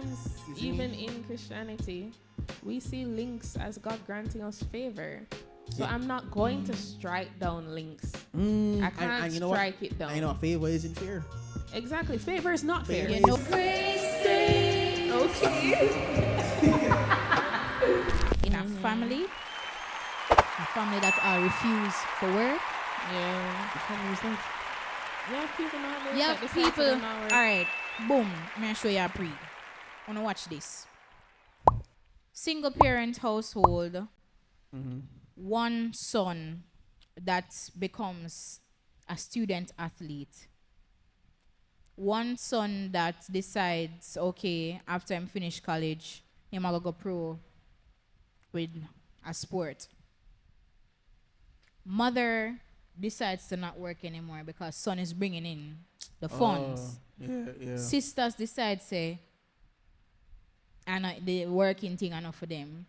sometimes, even in Christianity, we see links as God granting us favor. So I'm not going to strike down links. I can't and you know strike it down. I know favor isn't fair. Exactly. Favor is not fair. Favor is- Okay. In a family that refuse for work. Yeah. Yeah, people nowadays. Yeah, like, people. decide to not work. All right, boom. I'm gonna show you a pre. Wanna watch this? Single parent household. One son that becomes a student athlete. One son that decides, okay, after I'm finished college, I'm gonna go pro with a sport. Mother decides to not work anymore because son is bringing in the funds. Yeah. Sisters decide, say, and the working thing enough for them.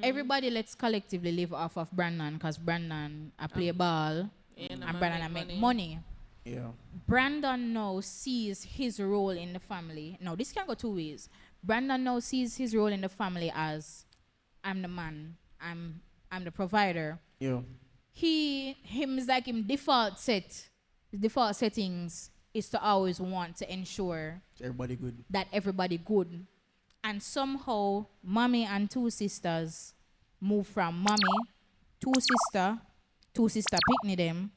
Everybody let's collectively live off of Brandon because Brandon I play ball and Brandon I make money. Yeah. Brandon now sees his role in the family. No, this can go two ways. Brandon now sees his role in the family as I'm the man. I'm the provider. Yeah. Him is like him default settings is to always want to ensure Everybody good. that everybody good. And somehow mommy and two sisters move from mommy, two sister picnic them,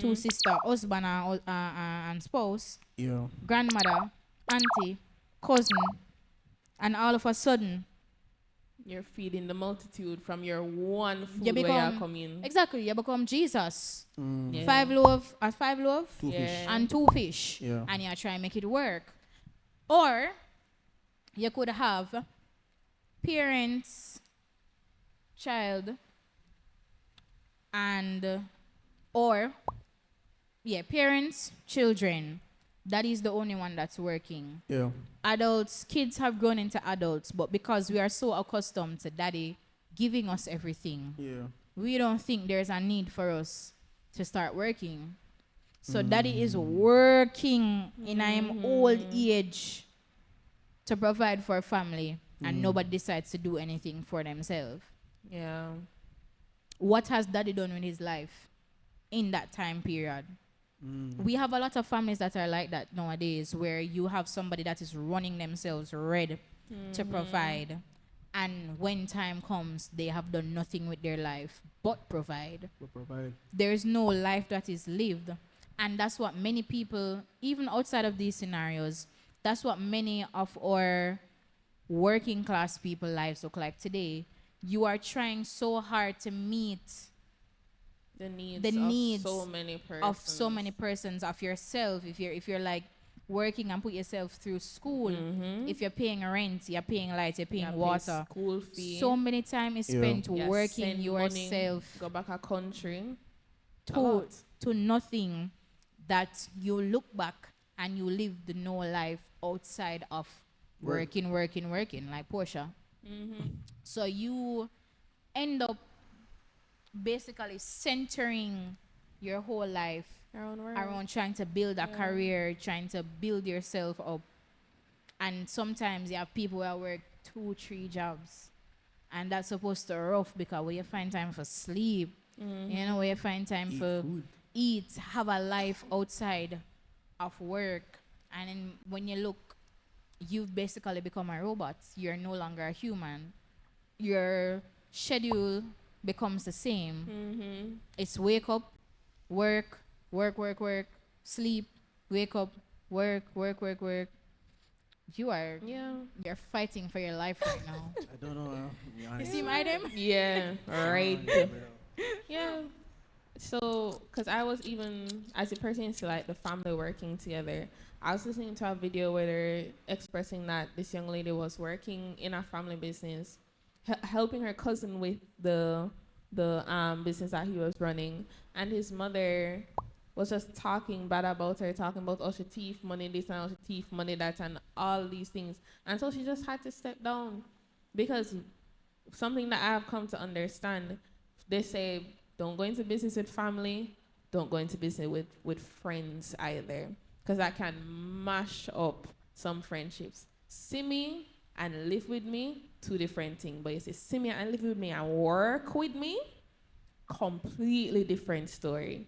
two sister husband and spouse, Yeah. grandmother, auntie, cousin, and all of a sudden You're feeding the multitude from your one food you where become you come in. exactly you become Jesus. Yeah. Five loaf Two Yeah. fish. and two fish, Yeah. and you try and make it work. Or you could have parents, child, and parents, children. That is the only one that's working. Yeah. Adults, kids have grown into adults, but because we are so accustomed to daddy giving us everything, Yeah. we don't think there's a need for us to start working. So daddy is working in an old age to provide for a family, and nobody decides to do anything for themselves. Yeah. What has daddy done with his life in that time period? We have a lot of families that are like that nowadays, where you have somebody that is running themselves red to provide, and when time comes, they have done nothing with their life but provide. We provide. There is no life that is lived, and that's what many people, even outside of these scenarios, that's what many of our working class people lives look like today. You are trying so hard to meet The needs, needs of so many persons. of yourself. If you're like working and put yourself through school, if you're paying rent, you're paying light, you're paying water, school fee. so many time is spent Yeah, working send yourself money, go back a country. to nothing, that you look back and you live the no life outside of working like Portia. So you end up basically centering your whole life around trying to build a career, trying to build yourself up. And sometimes you have people who work 2-3 jobs, and that's supposed to rough because where you find time for sleep, you know, where you find time for food. eat, have a life outside of work. And then when you look, you've basically become a robot. You're no longer a human. Your schedule becomes the same. It's wake up, work, sleep, wake up, work. You're fighting for your life right now. I don't know. You see my item? Yeah, right. Yeah. So, because I was even, as it pertains to like the family working together, I was listening to a video where they're expressing that this young lady was working in a family business, helping her cousin with the business that he was running, and his mother was just talking bad about her, talking about, oh, she thief money this and oh, she thief money that and all these things. And so she just had to step down, because something that I have come to understand, they say, don't go into business with family, don't go into business with friends either, because that can mash up some friendships. See me, and live with me, two different things. But you say, see me and live with me and work with me, completely different story.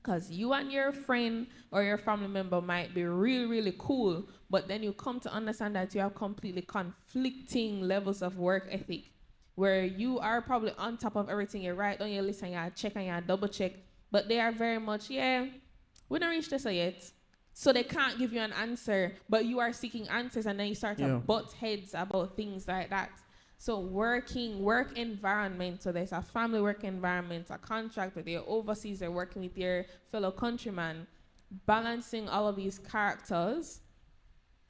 Because you and your friend or your family member might be really, really cool, but then you come to understand that you have completely conflicting levels of work ethic, where you are probably on top of everything. You write down your list and you check and you double check, but they are very much, yeah, we don't reach this yet. So they can't give you an answer, but you are seeking answers, and then you start to butt heads about things like that. So work environment, so there's a family work environment, a contract with your overseas, or working with your fellow countryman, balancing all of these characters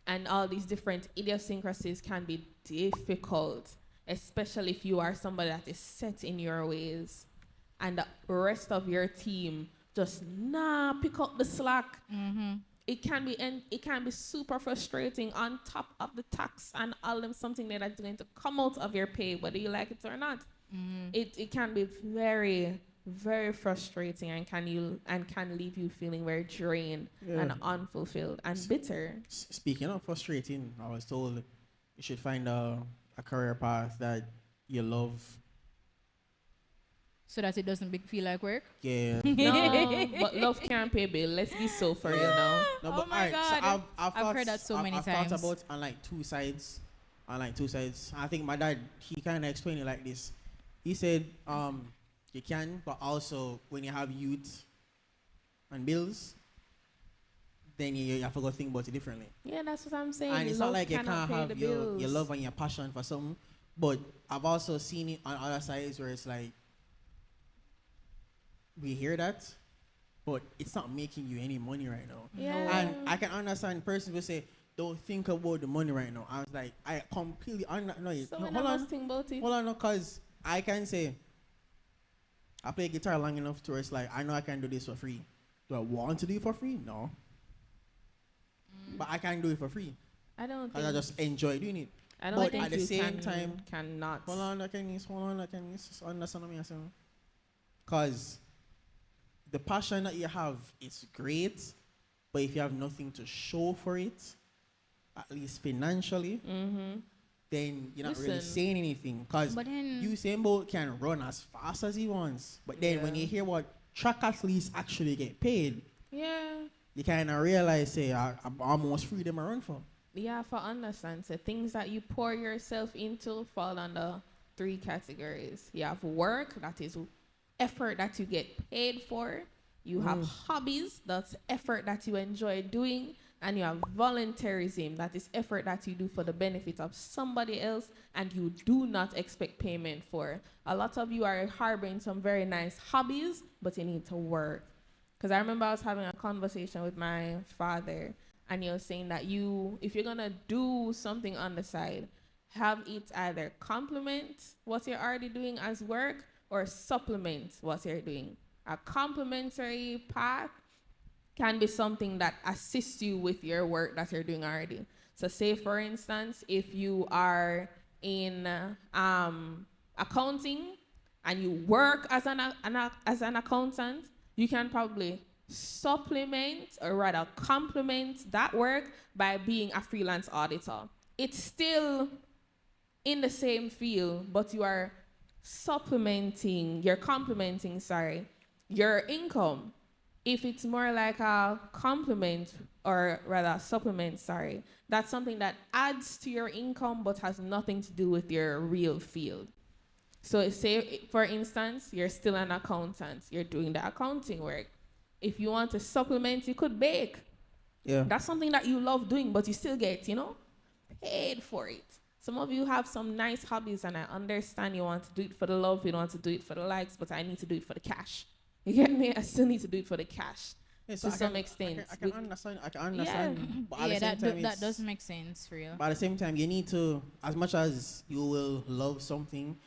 and all these different idiosyncrasies can be difficult, especially if you are somebody that is set in your ways and the rest of your team just pick up the slack. It can be super frustrating on top of the tax and all them something that's going to come out of your pay, whether you like it or not. It can be very, very frustrating and can leave you feeling very drained and unfulfilled and bitter. Speaking of frustrating, I was told you should find a career path that you love. So that it doesn't feel like work? Yeah. No, but love can't pay bill. Let's be so for real now. No, Oh but my alright, God. so I've heard that so many I've times. thought about on like two sides. I think my dad, he kind of explained it like this. He said, you can, but also when you have youth and bills, then you have to go think about it differently. Yeah, that's what I'm saying. And it's Love not like you cannot can't pay have the your bills. love and your passion for something, but I've also seen it on other sides where it's like, we hear that, but it's not making you any money right now. Yeah. And I can understand persons will say, don't think about the money right now. I was like, I completely So when I must think about it. hold on, because I can say, I play guitar long enough to where it's like, I know I can do this for free. Do I want to do it for free? No. But I can do it for free. I don't Because I think. just enjoy doing it. I don't but think at the you same time, cannot. hold on, I can just understand what I'm saying. Because the passion that you have is great, but if you have nothing to show for it, at least financially, then you're not really Listen. saying anything. Because But then- Usain Bolt can run as fast as he wants, but then when you hear what track athletes actually get paid, Yeah. you kind of realize, say, I almost free them to run for. Yeah, for understand. So things that you pour yourself into fall under three categories. You have work, that is effort that you get paid for. You have hobbies, that's effort that you enjoy doing. And you have volunteerism, that is effort that you do for the benefit of somebody else and you do not expect payment for. A lot of you are harboring some very nice hobbies, but you need to work. Because I remember I was having a conversation with my father, and he was saying that if you're gonna do something on the side, have it either complement what you're already doing as work or supplement what you're doing. A complementary path can be something that assists you with your work that you're doing already. So say, for instance, if you are in accounting and you work as an accountant, you can probably supplement or rather complement that work by being a freelance auditor. It's still in the same field, but you're complementing, your income. If it's more like a complement or rather supplement, that's something that adds to your income but has nothing to do with your real field. So say, for instance, you're still an accountant. You're doing the accounting work. If you want to supplement, you could bake. Yeah. That's something that you love doing, but you still get, paid for it. Some of you have some nice hobbies, and I understand you want to do it for the love, you don't want to do it for the likes, but I need to do it for the cash. You get me? I still need to do it for the cash. Yeah, To some extent. I can understand. But at the Yeah, same time, that does make sense for real. but at the same time, you need to, as much as you will love something,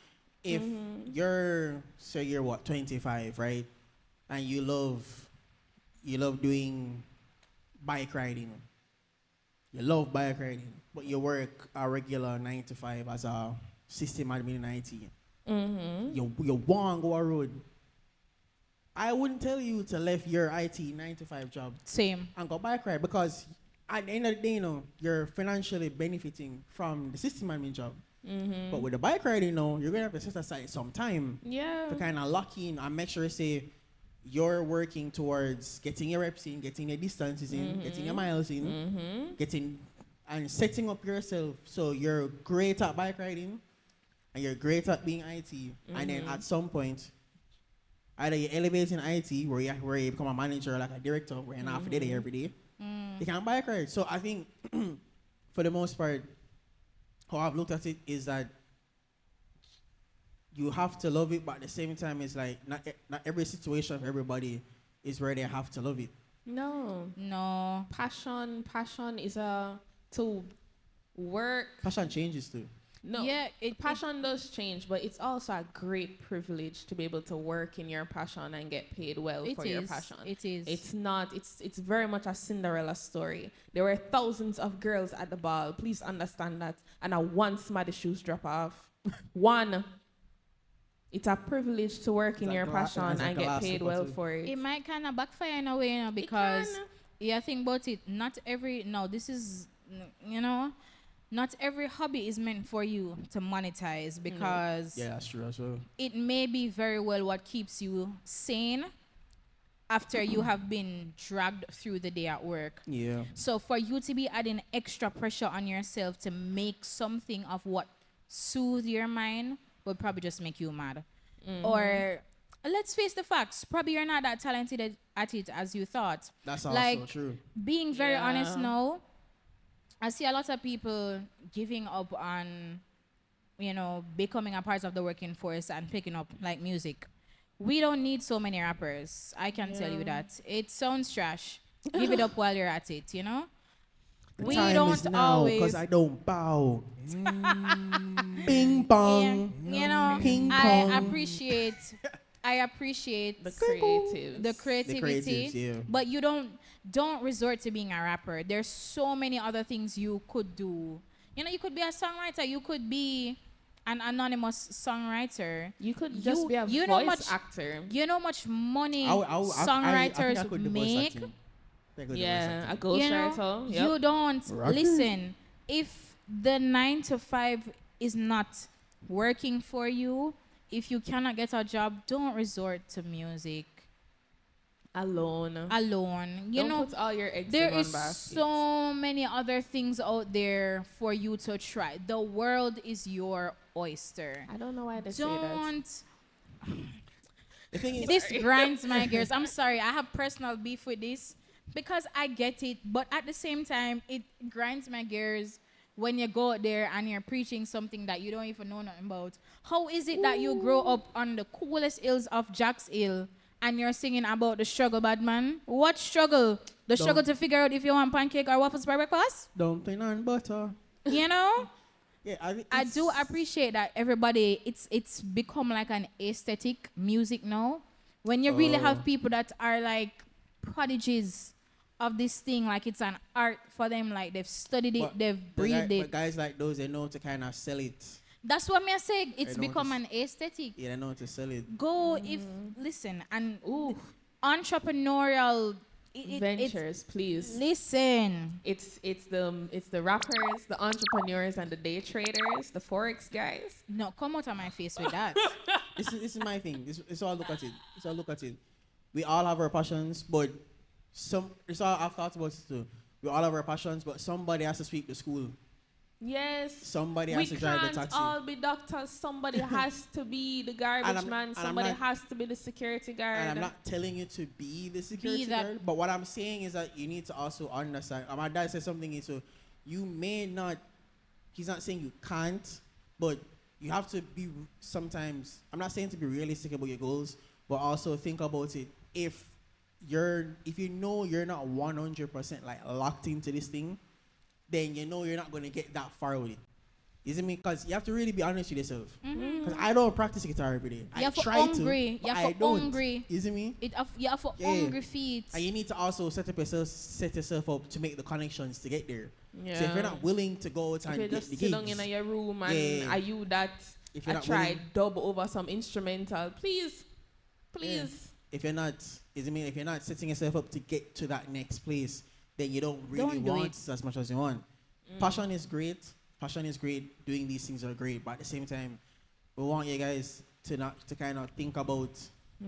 if you're 25, right, and you love doing bike riding, but you work a regular 9 to 5 as a system admin in IT, you want to go a road. I wouldn't tell you to leave your IT 9 to 5 job Same. and go bike ride, because at the end of the day, you're financially benefiting from the system admin job. But with the bike riding, you're gonna have to set aside some time to kind of lock in and make sure, say, you're working towards getting your reps in, getting your distances in, getting your miles in, getting and setting up yourself so you're great at bike riding and you're great at being IT. And then at some point, either you elevate in IT where you become a manager, like a director, where you're not half a day every day. You can bike ride. So I think for the most part, how I've looked at it is that you have to love it, but at the same time, it's like not every situation for everybody is where they have to love it. No. Passion is to work. Passion changes too. No. Yeah, passion does change, but it's also a great privilege to be able to work in your passion and get paid well for your passion. It is. It's not. It's very much a Cinderella story. There were thousands of girls at the ball. Please understand that. And once my shoes drop off, one. It's a privilege to work in your passion and get paid well for it. It might kind of backfire in a way, because think about it. Not every not every hobby is meant for you to monetize, because that's true as well. It may be very well what keeps you sane after you have been dragged through the day at work. Yeah. So for you to be adding extra pressure on yourself to make something of what soothe your mind would probably just make you mad. Or let's face the facts, probably you're not that talented at it as you thought. That's also true. Being very honest now, I see a lot of people giving up on, becoming a part of the working force and picking up like music. We don't need so many rappers. I can tell you that. It sounds trash. Give it up while you're at it, The we time don't is now, always, because I don't bow. Ping pong. Ping pong. I appreciate the creatives. The creativity. But you don't resort to being a rapper. There's so many other things you could do. You could be a songwriter. You could be an anonymous songwriter. You could just be a voice actor. You know how much money songwriters make? A ghostwriter. You don't listen. If the 9 to 5 is not working for you, if you cannot get a job, don't resort to music alone. Don't put all your eggs there in one is basket. So many other things out there for you to try. The world is your oyster. I don't know why they say that. The thing is, this grinds my gears. I'm sorry, I have personal beef with this because I get it, but at the same time, it grinds my gears when you go out there and you're preaching something that you don't even know nothing about. How is it that you grow up on the coolest hills of Jack's Hill and you're singing about the struggle, bad man? What struggle? The struggle to figure out if you want pancake or waffles for breakfast? Dumpling and butter. Yeah, I do appreciate that everybody, it's become like an aesthetic music now. When you really have people that are like prodigies of this thing, like it's an art for them, like they've studied it, they've breathed it. But guys like those, they know to kind of sell it. That's what me say. It's become an aesthetic. Yeah, they know to sell it. Listen, and entrepreneurial ventures, please. Listen. It's the rappers, the entrepreneurs, and the day traders, the forex guys. No, come out of my face with that. This is my thing. This all look at it. We all have our passions, but it's all I've thought about it too. We all have our passions, but somebody has to sweep the school. Yes. Somebody has to drive the taxi. We can't all be doctors. Somebody has to be the garbage man. Somebody has to be the security guard. And I'm not telling you to be the security guard, but what I'm saying is that you need to also understand. My dad said something, so you may not, he's not saying you can't, but you have to be sometimes, I'm not saying to be realistic about your goals, but also think about it. If you know you're not 100% like locked into this thing, then you know you're not going to get that far with it. You see me? Because you have to really be honest with yourself. Because I don't practice guitar every day. I try to, but I don't. You see me? You have hungry feet. And you need to also set yourself up to make the connections to get there. Yeah. So if you're not willing to go out and get the gigs. If you just sit down in your room and are you that I tried dub over some instrumental, please. If you're not, if you're not setting yourself up to get to that next place, then you don't really Don't do want it. it as much as you want. Passion is great. Passion is great. Doing these things are great. But at the same time, we want you guys to kind of think about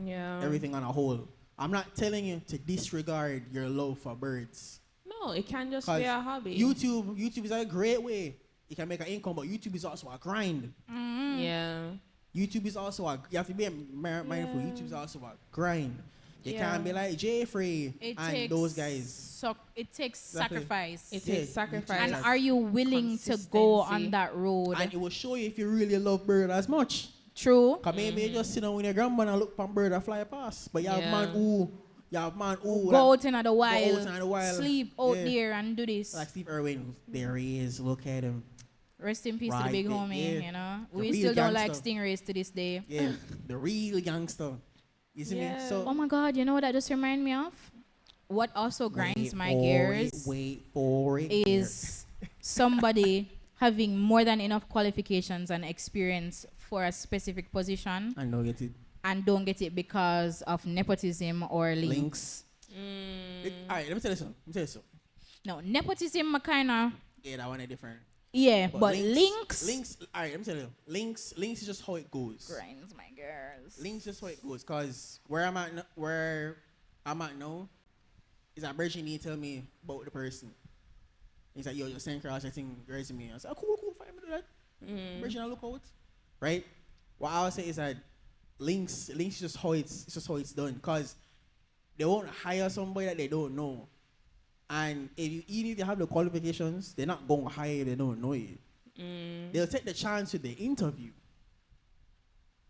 Yeah. everything on a whole. I'm not telling you to disregard your love for birds. No, it can just 'Cause be a hobby. YouTube is a great way. You can make an income, but YouTube is also a grind. Yeah. YouTube is also you have to be mindful. Yeah. YouTube is also a grind. You Yeah. can't be like Jeffrey It and takes those guys. it takes Exactly. sacrifice. It Yeah, takes sacrifice. And Yes. are you willing to go on Consistency. that road? And it will show you if you really love bird as much. True. Cause maybe you just sit down with your grandma and look for bird that fly past. But you have Yeah. man who Go out in the out wild, in the wild. sleep out Yeah. there and do this. like Steve Irwin. There he is. Look at him. Rest in peace to Right the big there, homie, yeah. you know. The We real still don't like gangster. stingrays to this day. Yeah, the real gangster. You see me? Yeah. So Oh my God, you know what that just remind me of? What also grinds my gears Wait for it. is somebody having more than enough qualifications and experience for a specific position I know get it. and don't get it because of nepotism or links. All right, let me tell you something. No, nepotism kind of, Yeah, that one is different. yeah, but links All right, let me tell you. Links is just how it goes. grinds my gears. Links is just how it goes. Cause where I'm at now, is that Virgin need to tell me about the person. He's like, yo, you're sending across, I think, your resume. I said, oh, cool, fine, do that. Virgin, I look out. Right? What I would say is that links is just how it's done. Cause they won't hire somebody that they don't know. And even if you have the qualifications, they're not going to hire you, they don't know you. They'll take the chance with the interview.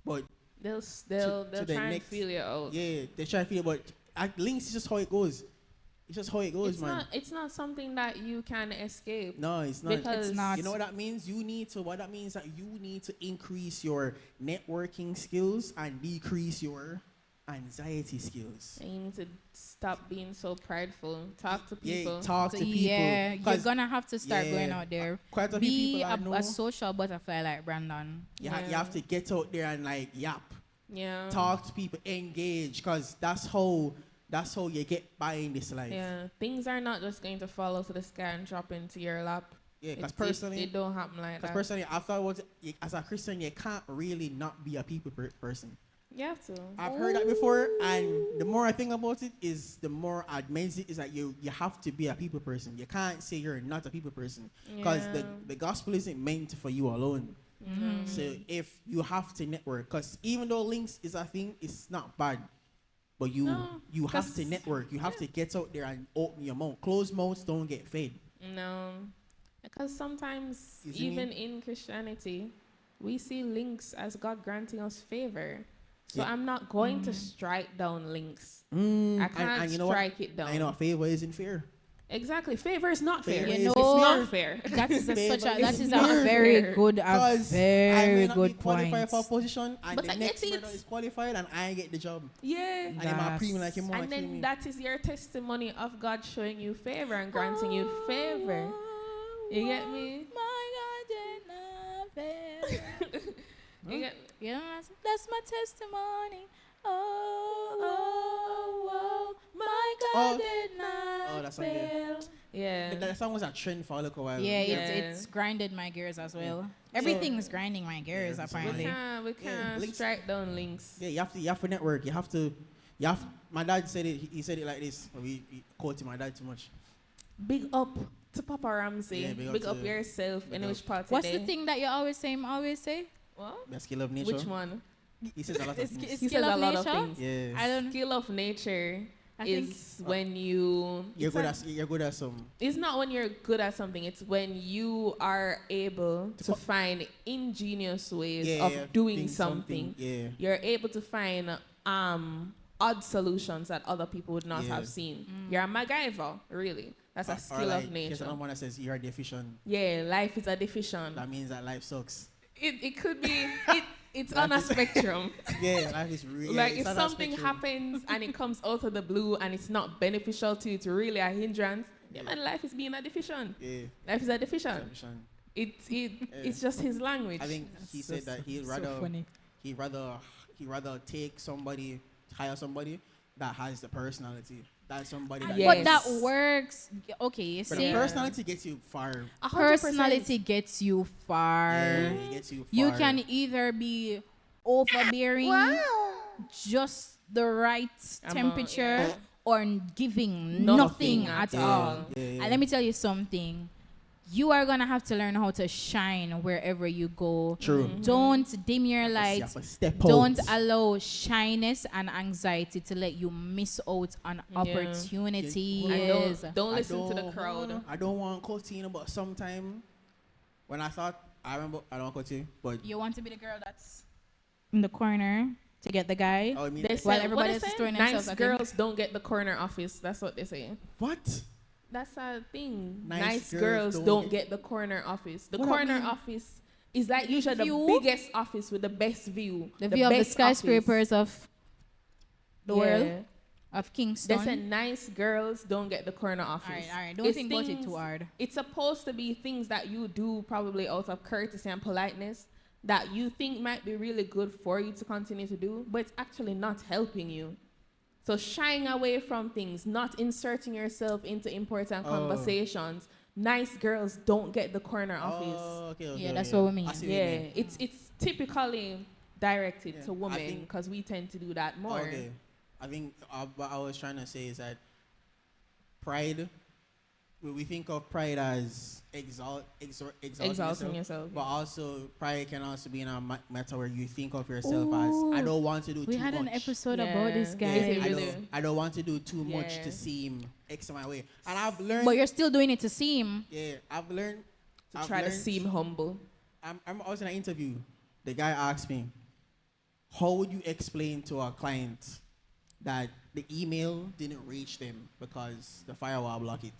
But They'll to the try and next- feel you out. yeah, they try to feel, but at links is just how it goes. It's just how it goes, man. It's not something that you can escape. No, it's not. Because It's not. You know what that means? What that means that you need to increase your networking skills and decrease your anxiety skills. And you need to stop being so prideful. Talk to people. Yeah, talk to So, people. yeah, you're 'Cause gonna have to start yeah, going out there. quite a few Be people I know. a social butterfly like Brandon. You Yeah. have to get out there and like yap, Yeah. talk to people, engage, because that's how you get by in this life. Yeah. Things are not just going to fall out of the sky and drop into your lap. Yeah, because It personally, don't happen like that. I thought as a Christian, you can't really not be a people person. You have to. I've heard that before, and the more I think about it, is the more admits it is that you have to be a people person. You can't say you're not a people person because Yeah. the gospel isn't meant for you alone. So if you have to network, because even though links is a thing, it's not bad. But you No, have to 'cause- network. You have to get out there and open your mouth. Closed mouths don't get fed. No. Because sometimes, You see me? even in Christianity, we see links as God granting us favor. So Yeah. I'm not going to strike down links. I And can't you know what? strike it down. I know favor isn't fair. Exactly. Favor is not fair. Favor You It's know- not fair. That is a, Favor such a is that is a not very fair. good, a Because I may very not be good qualified point. for a position, and But the I next get it. brother is qualified, and I get the job. Yeah. And I'm a premium like him. And then that is your testimony of God showing you favor and granting you favor. You get me? My God did not fail. You get You know, that's my testimony. Oh, my God Oh. did not Oh, that song, yeah. fail. Yeah. That song was a trend for a little while. Yeah, Yeah. it's grinded my gears as well. Everything's grinding my gears, Yeah, it's We apparently. can't links- strike down links. Yeah, you have to network. My dad said it. He said it like this. We quoted my dad too much. Big up to Papa Ramsey. Yeah, big up yourself. big In up. which part What's today? the thing that you always say? What? The skill of nature. Which one? He says a lot of It's- things. it's- He Skill says a of lot of nature? things. Yes. I don't. Skill of nature I think is when you. You're it's good a- at some. It's not when you're good at something. It's when you are able to co- find ingenious ways Yeah, of yeah, doing something. Yeah. You're able to find odd solutions that other people would not Yeah. have seen. You're a MacGyver, really. That's a Or skill like, of There's nature. another one that says you're deficient. Yeah, life is a deficient. That means that life sucks. It could be. It's on a Life is- spectrum. Yeah, life is really. Like it's if on a something spectrum. happens and it comes out of the blue and it's not beneficial to you, it's really a hindrance. Yeah, man, life is being a deficient. Yeah. Life is a deficient. Deficient. It's just his language. I think he said that he'd rather take somebody, hire somebody that has the personality. That's somebody that Yes. But that works. Okay, But see, the personality gets you far. 100%. personality gets you far. Yeah, it gets you far. You can either be overbearing, just the right temperature, or giving nothing at all. Yeah. And let me tell you something. You are gonna have to learn how to shine wherever you go. True. Don't dim your You light. have to step Don't out. allow shyness and anxiety to let you miss out on opportunities. And don't listen to the crowd. I don't want to cut in, but sometime when I remember, I don't cut you, but You want to be the girl that's in the corner to get the guy. I mean, They While say, everybody what else they is say? throwing Nice themselves at girls don't get the corner office. That's what they say. what? That's a thing. Nice Nice girls girls don't don't get the corner office. The What that corner mean? office is like usually View? the biggest office with the best view. The view of the best skyscrapers of the office. world, Yeah. of They Kingston. say nice girls don't get the corner office. All right. Don't It's think about it things- too hard. It's supposed to be things that you do probably out of courtesy and politeness that you think might be really good for you to continue to do, but it's actually not helping you. So shying away from things, not inserting yourself into important conversations. Nice girls don't get the corner office. Oh, okay, Yeah, that's what we mean. I see what you Yeah, mean. it's typically directed Yeah, to I women think- because we tend to do that more. Okay. I think what I was trying to say is that pride, we think of pride as exalting yourself. but also pride can also be in a matter where you think of yourself as I don't want to do We too had much. an episode Yeah. about this Yeah, guy. is it I really? don't, I don't want to do too much Yeah. to seem X my way. And I've learned. But you're still doing it to seem. Yeah, I've learned. To try to seem humble. I was in an interview. The guy asked me, "How would you explain to a client that the email didn't reach them because the firewall blocked it?"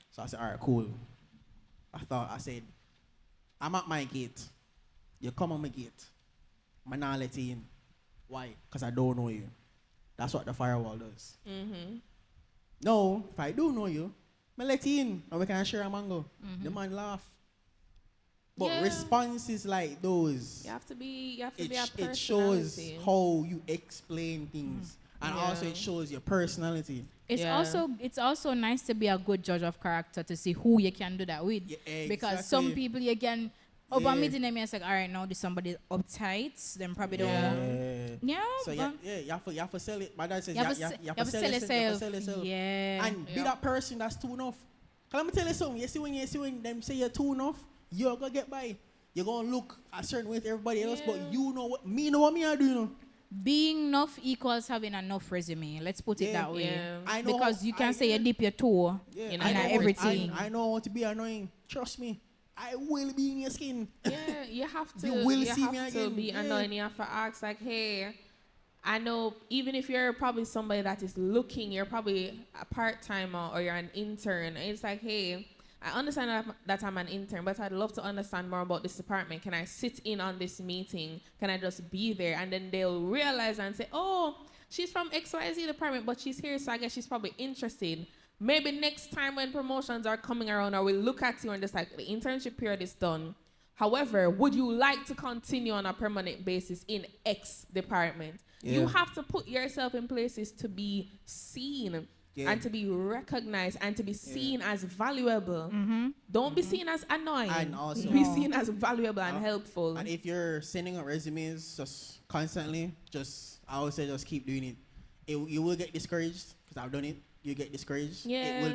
So I said, "All right, cool." I said, "I'm at my gate. You come on my gate. I'm not let you in. Why? Because I don't know you. That's what the firewall does. No, if I do know you, I let you in and we can share a mango." The man laugh. But Yeah. responses like those, You have to be a it shows personality. how you explain things. And Yeah. also it shows your personality. It's Yeah. also nice to be a good judge of character to see who you can do that with. Yeah, Because some exactly. people you can Yeah. over meeting them, it's like, all right, now this somebody uptight, then probably don't. Yeah. So but you have to sell it. My dad says you have to you se- have to sell yourself. Yeah. And be Yeah. that person that's too enough. Can I tell you something? You see when them say you're too enough, you're gonna get by. You're gonna look a certain way to everybody else, but you know what me I do, you know. Being enough equals having enough resume. Let's put it Yeah. that way. Yeah. I know Because you can I- say you dip your toe. Yeah, You know, I know everything. I know how to be annoying. Trust me. I will be in your skin. Yeah, you have to. You will see have me to again. be Yeah. annoying. You have to ask like, hey, I know even if you're probably somebody that is looking, you're probably a part timer or you're an intern. It's like, hey, I understand that I'm an intern, but I'd love to understand more about this department. Can I sit in on this meeting? Can I just be there? And then they'll realize and say, oh, she's from XYZ department, but she's here, so I guess she's probably interested. Maybe next time when promotions are coming around, or we'll look at you and just like, the internship period is done. However, would you like to continue on a permanent basis in X department? Yeah. You have to put yourself in places to be seen and to be recognized and to be seen as valuable. Don't be seen as annoying. And also- be seen as valuable and helpful. And if you're sending out resumes just constantly, I would say just keep doing it. You will get discouraged because I've done it. You get discouraged. Yeah.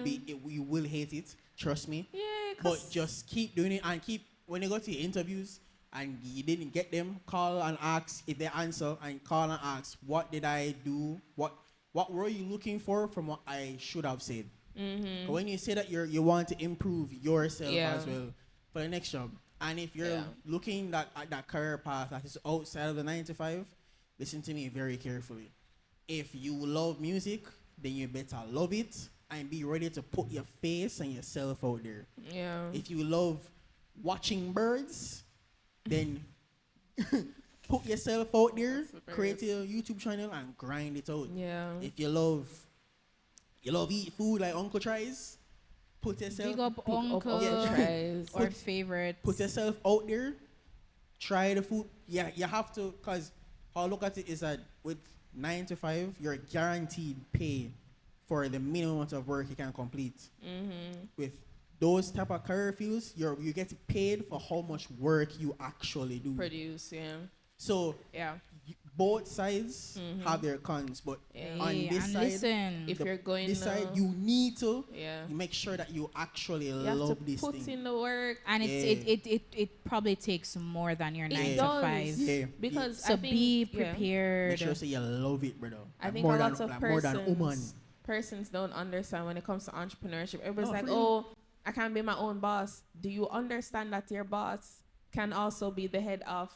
You will hate it. Trust me. Yeah, But just keep doing it and when you go to your interviews and you didn't get them, call and ask if they answer and call and ask, what did I do? What were you looking for from what I should have said? When you say that you want to improve yourself as well for the next job, and if you're looking at that career path that is outside of the 9 to 5, listen to me very carefully. If you love music, then you better love it and be ready to put your face and yourself out there. yeah. If you love watching birds, then put yourself out there, create a YouTube channel and grind it out. Yeah. If you love eat food like Uncle tries, put yourself Big up Pick up uncle all tries. or favorite. put yourself out there, try the food. Yeah, you have to, because how I look at it is that with 9 to 5, you're guaranteed pay for the minimum amount of work you can complete. With those type of career fields, you get paid for how much work you actually do. Produce, yeah. So Yeah. both sides have their cons, but on Hey, this and side, listen, If you're going this side, you need to yeah. make sure that you actually You have to love this put thing. in the work. and it probably takes more than your 9 to does. 5. Yeah, Because So I think, be yeah, prepared. make sure say you love it, brother. I Like think more a than, lot of like more than woman. persons don't understand when it comes to entrepreneurship. Everybody's No, like, for real. oh, I can be my own boss. Do you understand that your boss can also be the head of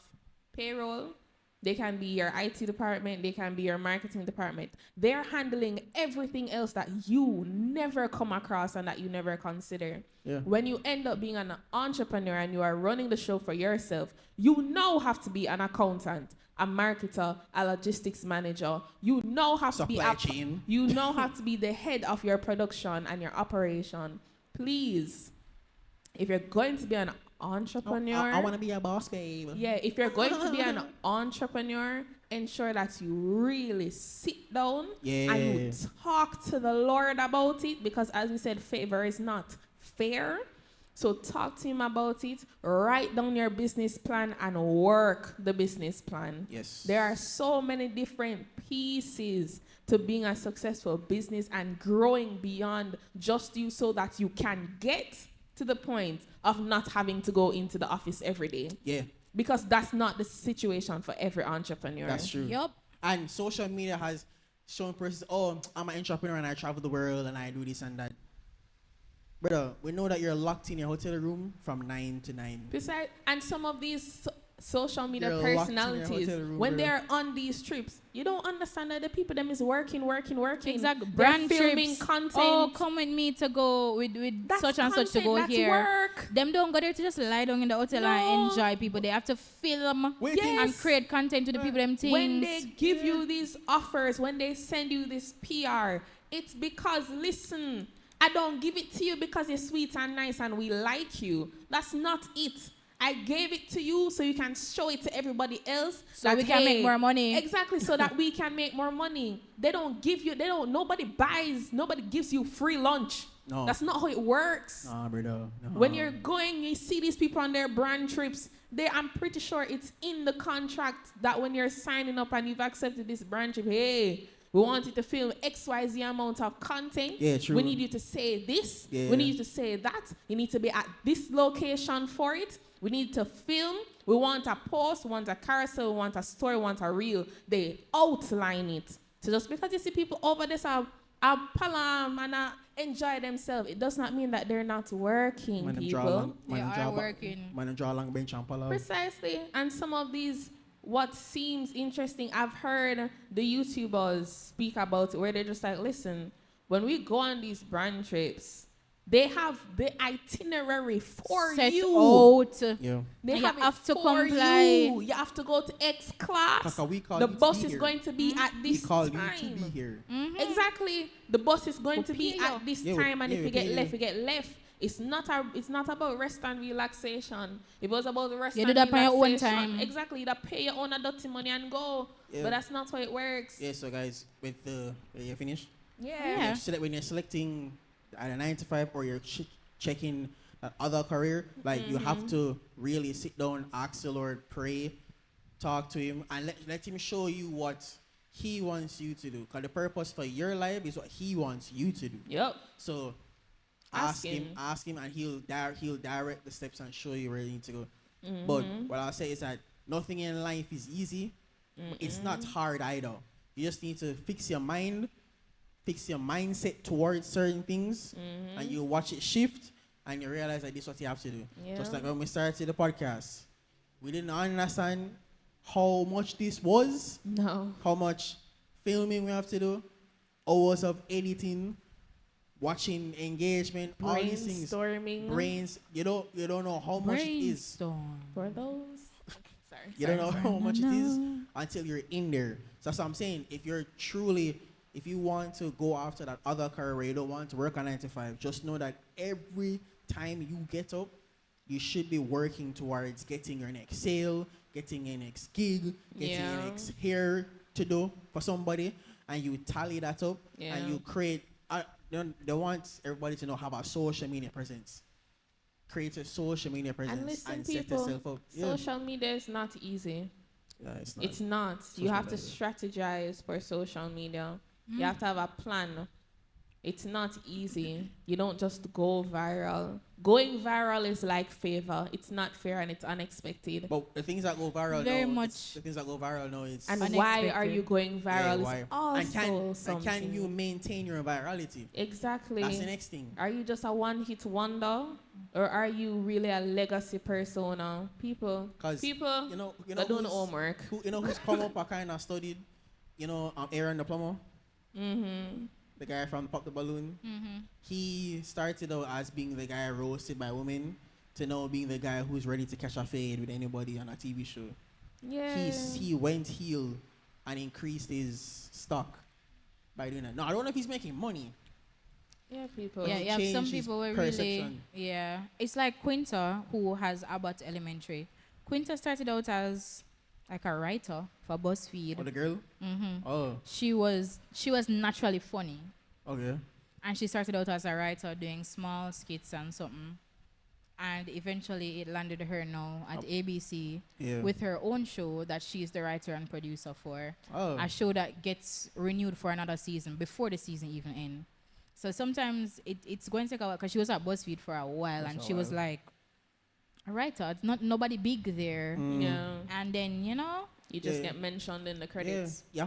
payroll? They can be your IT department. They can be your marketing department. They're handling everything else that you never come across and that you never consider. Yeah. When you end up being an entrepreneur and you are running the show for yourself, you now have to be an accountant, a marketer, a logistics manager. You now have to be Supply chain. You now have to be the head of your production and your operation. Please, if you're going to be an entrepreneur, I want to be a boss, babe. yeah, if you're going to be an entrepreneur, ensure that you really sit down and you talk to the Lord about it, because as we said, favor is not fair. So talk to him about it, write down your business plan and work the business plan. Yes. There are so many different pieces to being a successful business and growing beyond just you, so that you can get to the point of not having to go into the office every day. Yeah, Because that's not the situation for every entrepreneur. that's true. Yup. And social media has shown persons, oh, I'm an entrepreneur and I travel the world and I do this and that. Brother, we know that you're locked in your hotel room from 9 to 9. Besides, and some of these social media You're locked in your personalities, hotel room, when bro. they're on these trips, you don't understand that the people them is working. Exactly. They're Brand filming trips. content. Oh, come with me to go with That's such and such to content, go that's here. work. Them don't go there to just lie down in the hotel and No. enjoy people. They have to film Wait, Yes. and create content to the people them things. When they give you these offers, when they send you this PR, it's because, listen, I don't give it to you because you're sweet and nice and we like you. That's not it. I gave it to you so you can show it to everybody else. So we can make more money. Exactly, so that we can make more money. They don't give you, nobody gives you free lunch. No. That's not how it works. Nah, brother. No. When you're going, you see these people on their brand trips. I'm pretty sure it's in the contract that when you're signing up and you've accepted this brand trip, hey, we want you to film XYZ amount of content. Yeah, true. We need you to say this. Yeah. We need you to say that. You need to be at this location for it. We need to film. We want a post, we want a carousel, we want a story, we want a reel. They outline it. So just because you see people over this are palam and enjoy themselves, it does not mean that they're not working, Man, them people. draw long, They man, them are draw ba- working. Man, them draw long bench and pull out. Precisely. And some of these, what seems interesting, I've heard the YouTubers speak about it, where they're just like, listen, when we go on these brand trips, they have the itinerary for Set you. out. Yeah. They And you have, have it to for comply. you. You have to go to X class. Kaka, we call The you to bus be is here. going to be at We this call time. you to be here. Exactly. The bus is going We to be pay you. at this Yeah, time, and if we you pay get you. left, you get left. It's not about rest and relaxation. If it was about the rest You and do that on your own relaxation, time. exactly, you pay your own dirty money and go. Yeah. But that's not how it works. Yeah, so guys, with the, you finished? Yeah. So that when you're selecting either 9 to 5 or you're checking that other career, like you have to really sit down, ask the Lord, pray, talk to him, and let him show you what he wants you to do. Because the purpose for your life is what he wants you to do. Yep. So Ask ask him, and he'll direct the steps and show you where you need to go. But what I'll say is that nothing in life is easy. But it's not hard either. You just need to fix your mind, fix your mindset towards certain things, and you watch it shift, and you realize that this is what you have to do. Yeah. Just like when we started the podcast, we didn't understand how much this was, No. how much filming we have to do, hours of editing, watching engagement, all these things. Brainstorming. Brains, you don't know how much it is. Brainstorm. For those. Sorry. You don't know how much it is until you're in there. So that's what I'm saying. If you want to go after that other career where you don't want to work on 9 to 5, just know that every time you get up, you should be working towards getting your next sale, getting your next gig, getting your Yeah. next hair to do for somebody, and you tally that up, and you create. They want everybody to know how about social media presence. Create a social media presence And listen, and set people, yourself up. social media is not easy. Yeah, it's not. It's not. You have to strategize for social media. You have to have a plan. It's not easy. You don't just go viral. Going viral is like favor. It's not fair and it's unexpected. But the things that go viral the things that go viral now is And why are you going viral? why? Is also And can you maintain your virality? Exactly. That's the next thing. Are you just a one-hit wonder, or are you really a legacy persona? People, you know that doing homework. Who's come up? I kind of studied. Aaron the plumber. The guy from Pop the Balloon. He started out as being the guy roasted by women to now being the guy who's ready to catch a fade with anybody on a TV show. Yeah. He went heel and increased his stock by doing that. No, I don't know if he's making money. Yeah, people. Yeah, you have some people who are really, perception. yeah. It's like Quinta, who has Abbott Elementary. Quinta started out as like a writer for BuzzFeed. Oh, the girl? Oh, She was naturally funny, okay. and she started out as a writer doing small skits and something. And eventually it landed her now at ABC with her own show that she's the writer and producer for. Oh. A show that gets renewed for another season before the season even ends. So sometimes it's going to take a while, because she was at BuzzFeed for a while. That's And a she was while. like a writer. It's not nobody big there. Yeah. And then, You just Yeah. get mentioned in the credits. You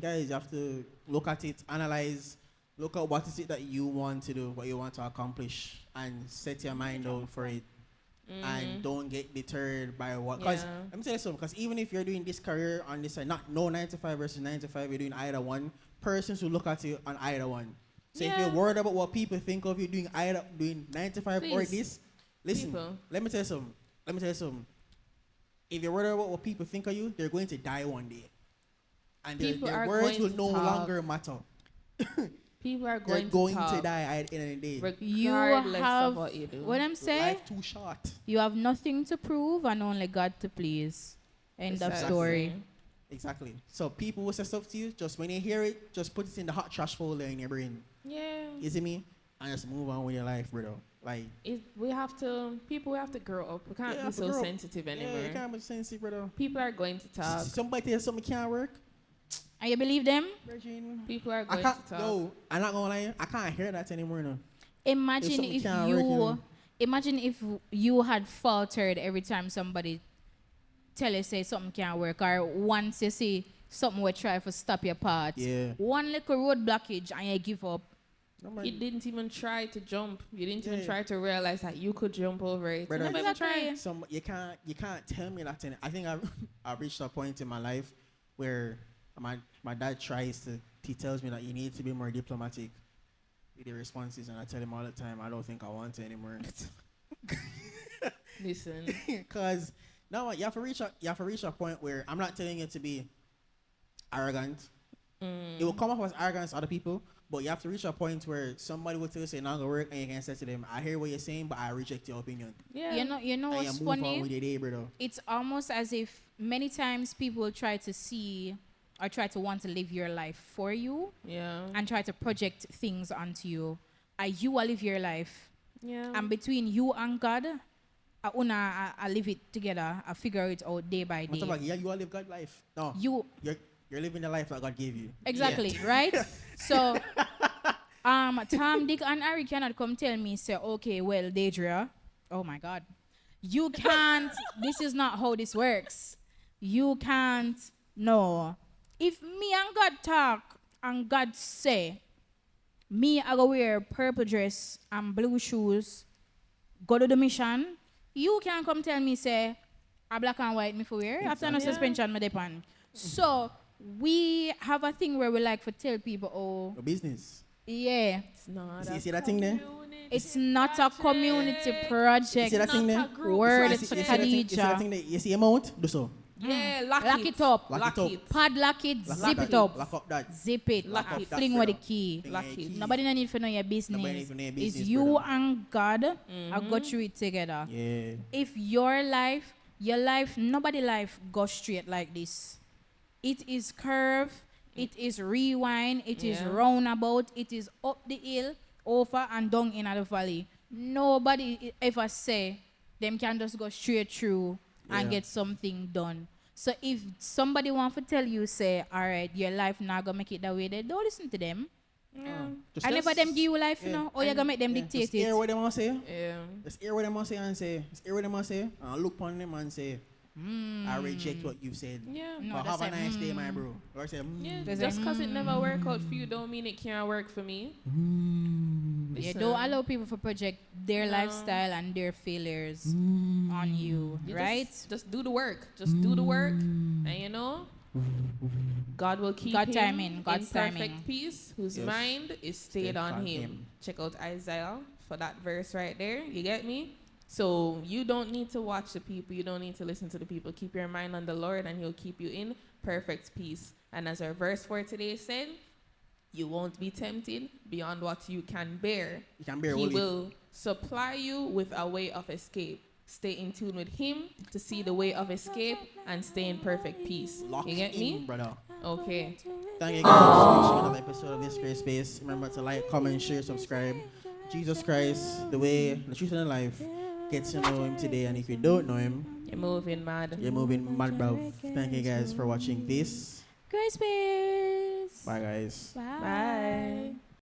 guys have to look at it, analyze, look at what is it that you want to do, what you want to accomplish, and set your mind out for it. And don't get deterred by what. Because let me tell you something. Because even if you're doing this career on this side, no 9 to 5 versus 9 to 5, you're doing either one. Persons will look at you on either one. So if you're worried about what people think of you doing 9 to 5 or Please. this, listen. People. Let me tell you something. If you're worried about what people think of you, they're going to die one day. And their words will no longer matter. People are They're going to die at the end of the day. regardless of what you do. What I'm saying, Life too short. you have nothing to prove and only God to please. End of Exactly. story. Exactly. So people will say stuff to you, just when you hear it, just put it in the hot trash folder in your brain. Yeah. You see me? And just move on with your life, brother. Like, We have to grow up. We can't be so sensitive anymore. yeah, you can't be sensitive, brother. People are going to talk. Somebody tell you something can't work. And you believe them? Virgin. People are I going can't. to talk. No, I'm not gonna lie. I can't hear that anymore. No. Imagine something if can't work, you, imagine if you had faltered every time somebody tell you say something can't work, or once you see something will try to stop your path. Yeah. One little road blockage and you give up. No, man. You didn't even try to jump. You didn't even Yeah. try to realize that you could jump over it. Brother, You never even Exactly. tried. You can't tell me that. I think I've reached a point in my life where my dad he tells me that you need to be more diplomatic with your responses, and I tell him all the time I don't think I want to anymore. Listen. Because now you have to reach a point where I'm not telling you to be arrogant. It will come off as arrogance to other people, but you have to reach a point where somebody will tell you say not gonna work, and you can say to them, I hear what you're saying, but I reject your opinion. Yeah. You know And you what's move on funny? with your day, brother. It's almost as if many times people try to see or try to want to live your life for you Yeah. and try to project things onto you. You will live your life. Yeah. And between you and God, I live it together. I figure it out day by What's day. about you will live God's life. No, you're living the life that God gave you. Exactly, right? So, Tom, Dick, and Harry cannot come tell me, say, okay, well, Deidre, oh my God, you can't, this is not how this works. You can't, no. If me and God talk, and God say, me, I go wear purple dress and blue shoes, go to the mission, you can come tell me, say, a black and white me for wear, after no Yeah. suspension me depend. So, we have a thing where we like to tell people, oh, Your business. yeah, It's not You a see that thing there? community it's not a community You project. see that thing there? Word You to see that thing- you see that Khadija. thing there? You see amount? Do so. Yeah, lock Lock it up. Lock it up. Padlock it, Lock zip that. it up. Lock up that. Zip it. Lock and it. fling with the key. Fling Lock with it. the key. Nobody no need to know your business. Nobody need to know your It's business, you brother. and God. I got you it together. Yeah. If your life, nobody life go straight like this. It is curve, it is rewind, it is Yeah. roundabout, it is up the hill, over and down in the valley. Nobody ever say them can just go straight through and Yeah. get something done. So if somebody want to tell you, say, all right, your life not gonna make it that way, then don't listen to them. Yeah. Just- I never just- them give you life, yeah. you know, or you gonna make them Yeah, dictate just hear it. what they want to say. Yeah. Just hear what they want to say and say. Just hear what they want to say. And look upon them and say, I reject what you've said. Yeah. No, But that's have a a, nice day, my bro. Or say, Yeah, There's just a- because it never work out for you don't mean it can't work for me. Yeah, Listen, don't allow people to project their No. lifestyle and their failures on you, you right? Just do the work. Just do the work. And you know, God will keep God him timing, in God's perfect timing. peace, whose Yes. mind is stayed on him. Check out Isaiah for that verse right there. You get me? So you don't need to watch the people. You don't need to listen to the people. Keep your mind on the Lord and he'll keep you in perfect peace. And as our verse for today said, you won't be tempted beyond what you can bear. you can bear He only. will supply you with a way of escape. Stay in tune with him to see the way of escape and stay in perfect peace. Lock You get in, me? brother. Okay. Thank you guys for watching another episode of This Great Space. Remember to like, comment, share, subscribe. Jesus Christ, the way, the truth, and the life. Get to know him today. And if you don't know him, You're moving mad. you're moving mad, bruv. Thank you guys for watching this. Grace Space. Bye, guys. Bye. Bye.